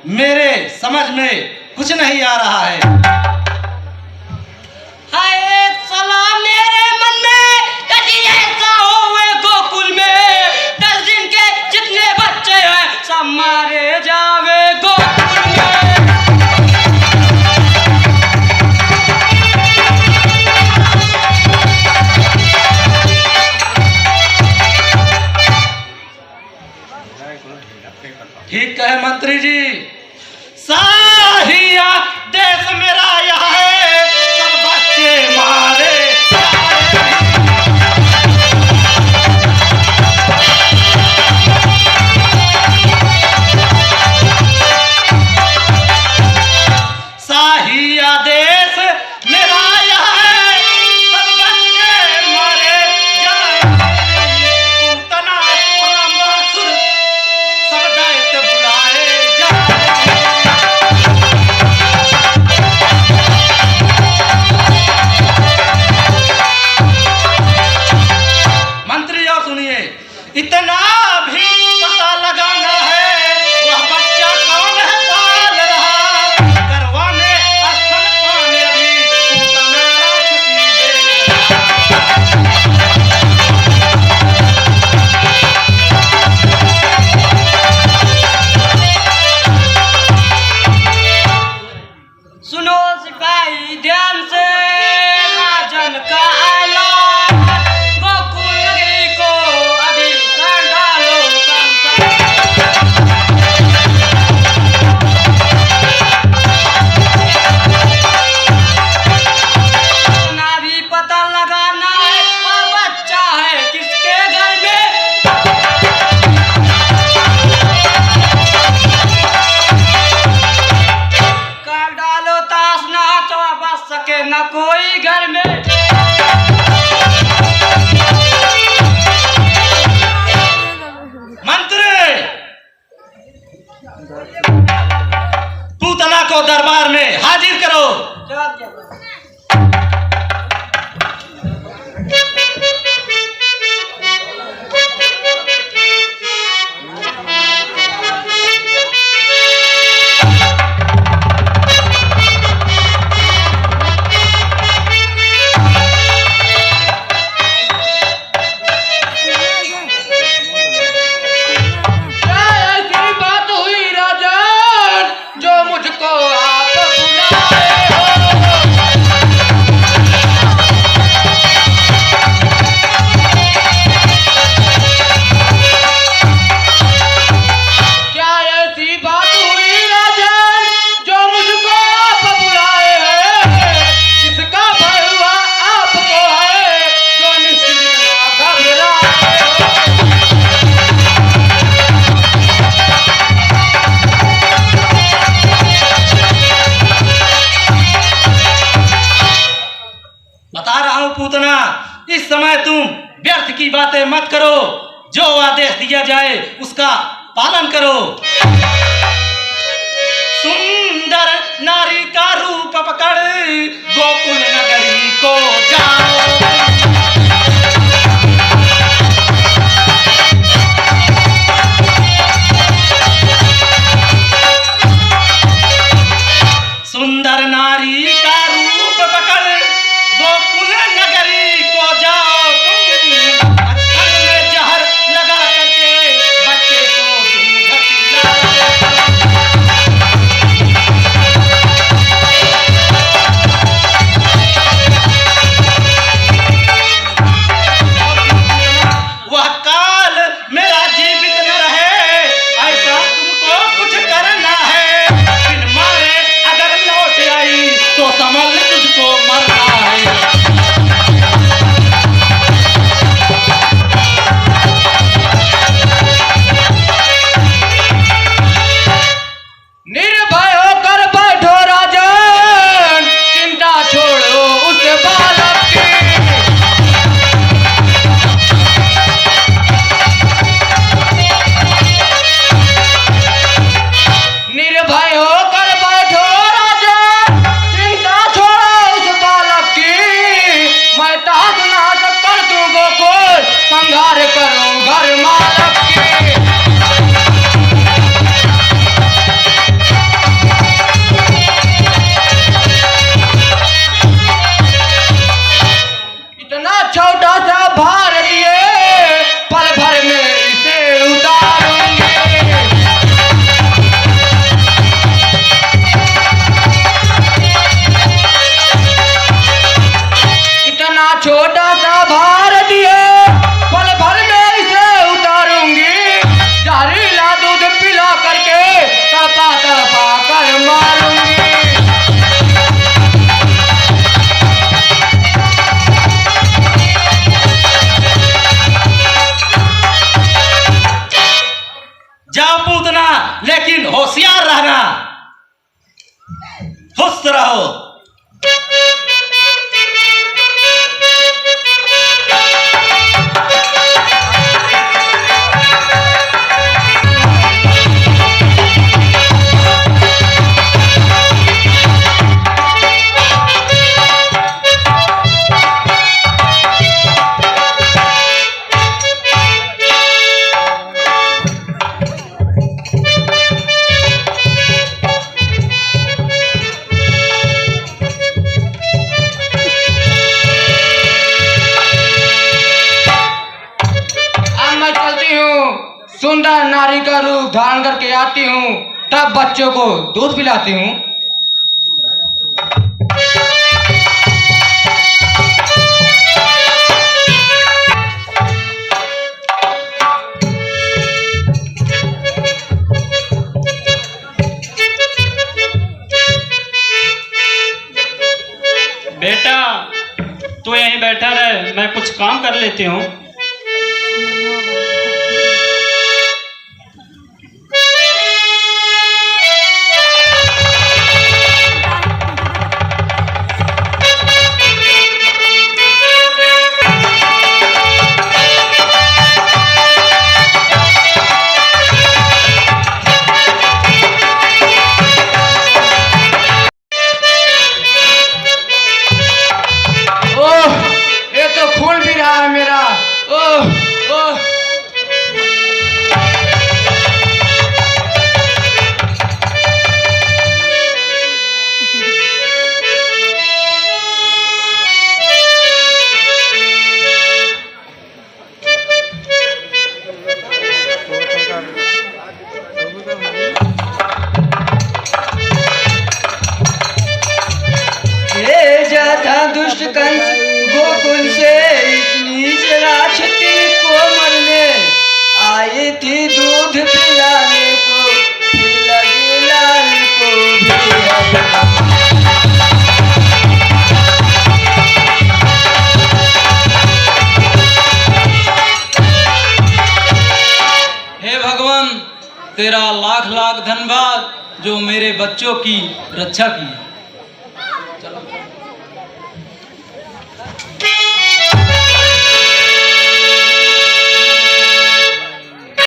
मेरे समझ में कुछ नहीं आ रहा है। हाय साला मेरे मन में कभी ऐसा होवे गोकुल में 10 दिन के जितने बच्चे हैं सब मारे जावे गोकुल में। ठीक कहे मंत्री जी, साहिया देश मेरा यह है, सब बच्चे मारे साहिया देश मेरा यह है, सब बच्चे मारे जाए। पूतना परमासुर सब दैत्य बुलाए जाए। मंत्री और सुनिए, इतना भी पता लगाना है वह बच्चा कौन है पाल रहा, करवाने स्तन पाने भी पूतना राक्षसी सुनो सिपाही ध्यान से राजन का ऐलान, गोकुल नगरी को अभी कर डालो संसार। इतना भी पता लगाना है वह बच्चा है किसके घर में। कर डालो ताश ना तो बच सके न कोई घर में। मंत्री, पूतना को दरबार में हाजिर करो। क्या ऐसी बात हुई राजन जो मुझको आप बुलाए हो? क्या ऐसी बात हुई राजन जो मुझको आप बुलाए हैं? किसका भय हुआ आपको है जो निश्चित ना घबराए हो? बता रहा हूं पूतना, इस समय तुम व्यर्थ की बातें मत करो, जो आदेश दिया जाए उसका पालन करो। सुंदर नारी का रूप पकड़ गोकुल नगरी को जाओ। सुंदर नारी का रूप पकड़ गोकुल नगरी को जाओ। तुम अस्थल में जहर लगा करके बच्चे को दूध पिलाओ। वह काल मेरा जीवित न रहे, ऐसा तुमको कुछ करना है। बिन मारे अगर लौट आई तो समझ तुझको मरना है। निर्भय होकर बैठो राजन, चिंता छोड़ो उस बालक की। निर्भय होकर बैठो राजन, चिंता छोड़ो उस बालक खुश रहो। सुंदर नारी का रूप धारण करके आती हूँ, तब बच्चों को दूध पिलाती हूँ। बेटा तू यहीं बैठा रहे, मैं कुछ काम कर लेती हूँ। दुष्ट कंस गोकुल से इतनी राक्षसी को मरने आई थी, दूध पिलाने को लगी लाल को भी। हे भगवान, तेरा लाख लाख धन्यवाद जो मेरे बच्चों की रक्षा की। चलो।